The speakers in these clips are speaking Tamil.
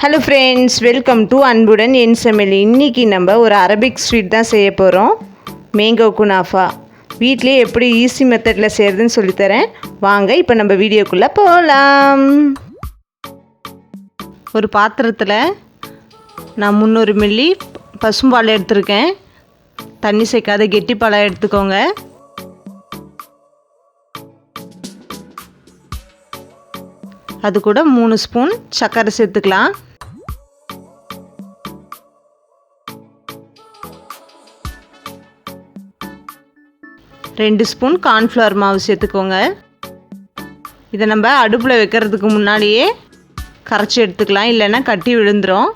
ஹலோ ஃப்ரெண்ட்ஸ், வெல்கம் டு அன்புடன் என் சமையல். இன்றைக்கி நம்ம ஒரு அரபிக் ஸ்வீட் தான் செய்ய போகிறோம். மேங்கோ குனாஃபா வீட்டிலே எப்படி ஈஸி மெத்தடில் செய்கிறதுன்னு சொல்லித்தரேன். வாங்க இப்போ நம்ம வீடியோக்குள்ளே போகலாம். ஒரு பாத்திரத்தில் நான் 300 மில்லி பசும்பால் எடுத்திருக்கேன். தண்ணி சேர்க்காத கெட்டிப்பாலாக எடுத்துக்கோங்க. அது கூட 3 ஸ்பூன் சர்க்கரை சேர்த்துக்கலாம். ரெண்டு ஸ்பூன் கார்ன்ஃப்ளவர் மாவு சேர்த்துக்கோங்க. இதை நம்ம அடுப்பில் வைக்கிறதுக்கு முன்னாடியே கரைச்சி எடுத்துக்கலாம், இல்லைன்னா கட்டி விழுந்துடும்.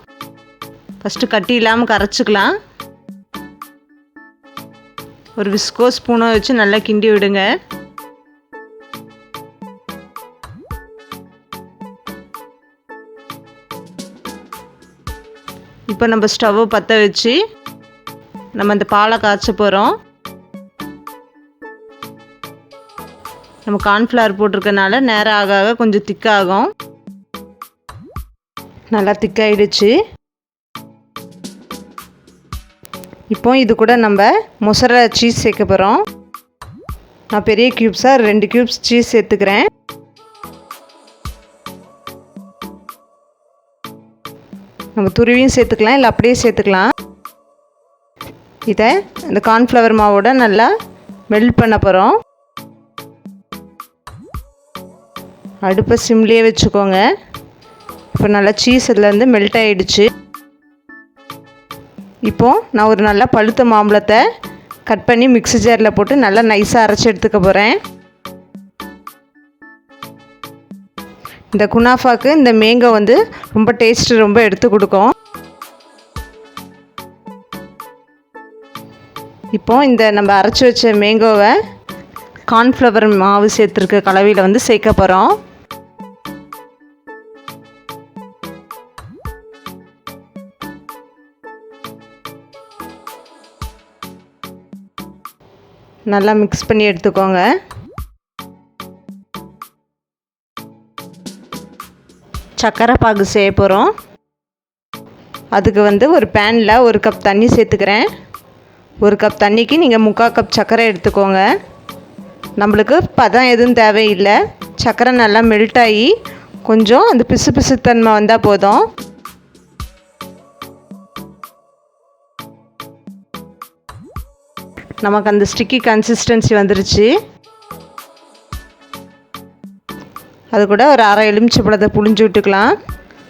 ஃபஸ்ட்டு கட்டி இல்லாமல் கரைச்சிக்கலாம். ஒரு விஸ்கோ ஸ்பூனை வச்சு நல்லா கிண்டி விடுங்க. இப்போ நம்ம ஸ்டவ்வை பற்ற வச்சு நம்ம அந்த பாலை காய்ச்ச போகிறோம். நம்ம கார்ன்ஃப்ளவர் போட்டிருக்கனால நேரம் ஆக ஆக கொஞ்சம் திக்காகும். நல்லா திக்காயிடுச்சு. இப்போ இது கூட நம்ம மொசரா சீஸ் சேர்க்க போகிறோம். நான் பெரிய க்யூப்ஸாக 2 க்யூப்ஸ் சீஸ் சேர்த்துக்கிறேன். நம்ம துருவியும் சேர்த்துக்கலாம், இல்லை அப்படியே சேர்த்துக்கலாம். இதை இந்த கார்ன்ஃப்ளவர் மாவோட நல்லா மெல்ட் பண்ண போகிறோம். அடுப்பை சிம்லேயே வச்சுக்கோங்க. இப்போ நல்லா சீஸ் இதுலேருந்து மெல்ட் ஆகிடுச்சு. இப்போது நான் ஒரு நல்லா பழுத்த மாம்பழத்தை கட் பண்ணி மிக்ஸி ஜாரில் போட்டு நல்லா நைஸாக அரைச்சி எடுத்துக்க போகிறேன். இந்த குனாஃபாக்கு இந்த மேங்கோ ரொம்ப டேஸ்ட்டு ரொம்ப எடுத்து கொடுக்கும். இப்போது இந்த நம்ம அரைச்சி வச்ச மேங்கோவை கார்ன்ஃப்ளவர் மாவு சேர்த்துருக்க கலவையில் சேர்க்க போகிறோம். நல்லா மிக்ஸ் பண்ணி எடுத்துக்கோங்க. சர்க்கரை பாகு செய்ய போகிறோம். அதுக்கு ஒரு பேனில் 1 கப் தண்ணி சேர்த்துக்கிறேன். 1 கப் தண்ணிக்கு நீங்கள் 3/4 கப் சர்க்கரை எடுத்துக்கோங்க. நம்மளுக்கு பதம் எதுவும் தேவையில்லை. சர்க்கரை நல்லா மெல்ட் ஆகி கொஞ்சம் அந்த பிசு பிசுத்தன்மை வந்தால் போதும். நமக்கு அந்த ஸ்டிக்கி கன்சிஸ்டன்சி வந்துருச்சு. அது கூட ஒரு அரை எலுமிச்சை பழத்தை புழிஞ்சு விட்டுக்கலாம்.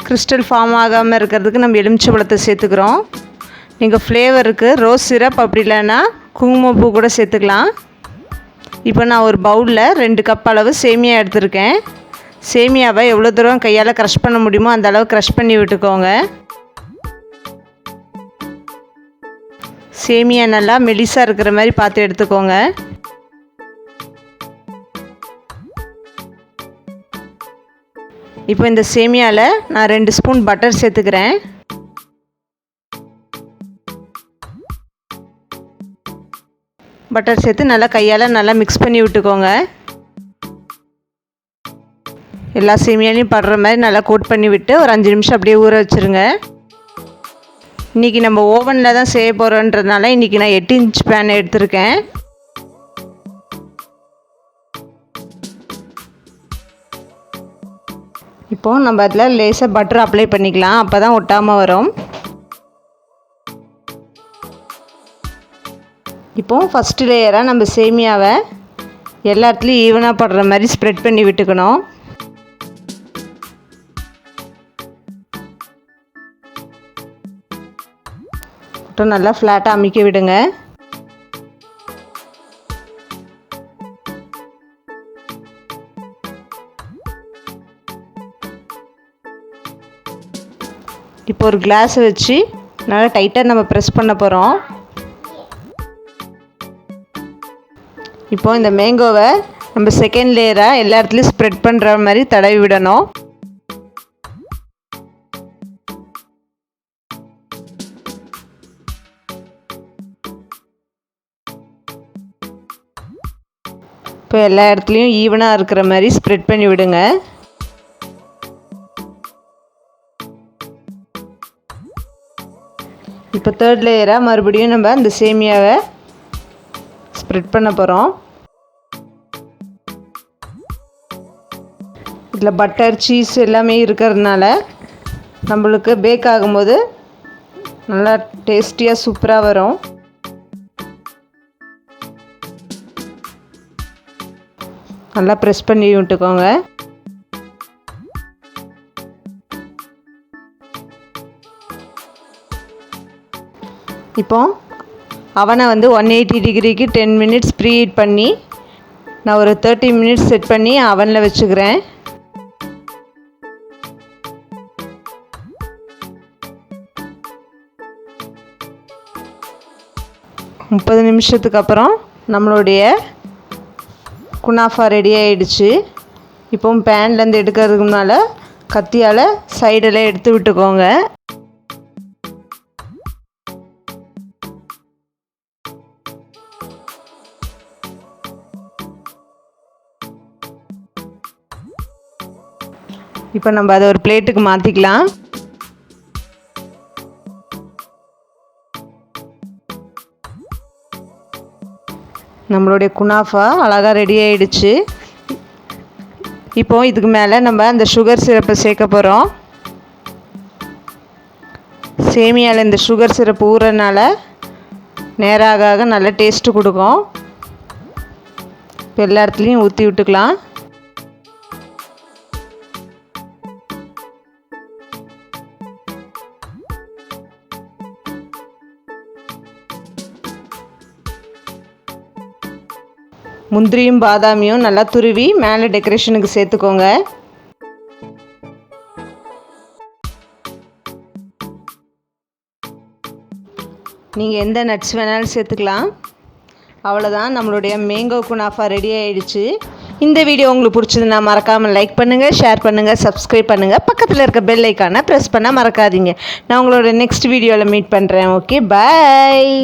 கிறிஸ்டல் ஃபார்ம் ஆகாமல் இருக்கிறதுக்கு நம்ம எலுமிச்சை பழத்தை சேர்த்துக்கிறோம். நீங்கள் ஃப்ளேவருக்கு ரோஸ் சிரப் அப்படி இல்லைன்னா குங்குமப்பூ கூட சேர்த்துக்கலாம். இப்போ நான் ஒரு பவுலில் 2 கப் அளவு சேமியா எடுத்திருக்கேன். சேமியாவை எவ்வளோ தூரம் கையால் க்ரஷ் பண்ண முடியுமோ அந்த அளவு க்ரஷ் பண்ணி விட்டுக்கோங்க. சேமியா நல்லா மெலிசாக இருக்கிற மாதிரி பார்த்து எடுத்துக்கோங்க. இப்போ இந்த சேமியாவில் நான் 2 ஸ்பூன் பட்டர் சேர்த்துக்கிறேன். பட்டர் சேர்த்து நல்லா கையால் நல்லா மிக்ஸ் பண்ணி விட்டுக்கோங்க. எல்லா சேமியாலையும் படுற மாதிரி நல்லா கோட் பண்ணி விட்டு ஒரு 5 நிமிஷம் அப்படியே ஊற வச்சுருங்க. இன்றைக்கி நம்ம ஓவனில் தான் செய்ய போகிறோன்றதுனால இன்றைக்கி நான் 8 இன்ச் பேன் எடுத்திருக்கேன். இப்போது நம்ம அதில் லேசாக பட்டர் அப்ளை பண்ணிக்கலாம். அப்போ தான் ஒட்டாமல் வரும். இப்போது ஃபஸ்ட்டு லேயராக நம்ம சேமியாவை எல்லா இடத்துலையும் ஈவனாக படுற மாதிரி ஸ்ப்ரெட் பண்ணி விட்டுக்கணும். நல்லா ஃப்ளாட்டாக அமுக்கி விடுங்க. இப்போ ஒரு கிளாஸ் வச்சு நல்லா டைட்டாக நம்ம ப்ரெஸ் பண்ண போகிறோம். இப்போ இந்த மேங்கோவை நம்ம செகண்ட் லேயராக எல்லா இடத்துலையும் ஸ்ப்ரெட் பண்ணுற மாதிரி தடவி விடணும். இப்போ எல்லா இடத்துலையும் ஈவனாக இருக்கிற மாதிரி ஸ்ப்ரெட் பண்ணி விடுங்க. இப்போ தேர்ட் லேயராக மறுபடியும் நம்ம அந்த சேமியாவை ஸ்ப்ரெட் பண்ண போகிறோம். இதில் பட்டர் சீஸ் எல்லாமே இருக்கிறதுனால நம்மளுக்கு பேக் ஆகும்போது நல்லா டேஸ்டியாக சூப்பராக வரும். நல்லா ப்ரெஸ் பண்ணி விட்டுக்கோங்க. இப்போ அவனை 180 டிகிரிக்கு 10 மினிட்ஸ் ப்ரீ ஹீட் பண்ணி நான் ஒரு 30 மினிட்ஸ் செட் பண்ணி அவனில் வச்சுக்கிறேன். முப்பது நிமிஷத்துக்கு அப்புறம் நம்மளுடைய குனாஃபா ரெடி ஆகிடுச்சு. இப்போ பேன்லேருந்து எடுக்கிறதுக்கு முன்னால் கத்தியால் சைடில் எடுத்து விட்டுக்கோங்க. இப்போ நம்ம அதை ஒரு பிளேட்டுக்கு மாற்றிக்கலாம். நம்மளுடைய குனாஃபா அழகாக ரெடி ஆகிடுச்சு. இப்போது இதுக்கு மேலே நம்ம அந்த சுகர் சிரப்பை சேர்க்க போகிறோம். சேமியாவில் இந்த சுகர் சிரப்பு ஊறுறதுனால நேராக ஆக நல்ல டேஸ்ட்டு கொடுக்கும். இப்போ எல்லா இடத்துலையும் ஊற்றி விட்டுக்கலாம். முந்திரியும் பாதாமியும் நல்லா துருவி மேலே டெக்கரேஷனுக்கு சேர்த்துக்கோங்க. நீங்கள் எந்த நட்ஸ் வேணாலும் சேர்த்துக்கலாம். அவ்வளோதான், நம்மளுடைய மேங்கோ குனாஃபா ரெடி ஆகிடுச்சு. இந்த வீடியோ உங்களுக்கு பிடிச்சதுன்னா மறக்காமல் லைக் பண்ணுங்கள், ஷேர் பண்ணுங்கள், சப்ஸ்கிரைப் பண்ணுங்கள். பக்கத்தில் இருக்க பெல் ஐக்கானை ப்ரெஸ் பண்ண மறக்காதீங்க. நான் உங்களோட நெக்ஸ்ட் வீடியோவில் மீட் பண்ணுறேன். ஓகே, பாய்.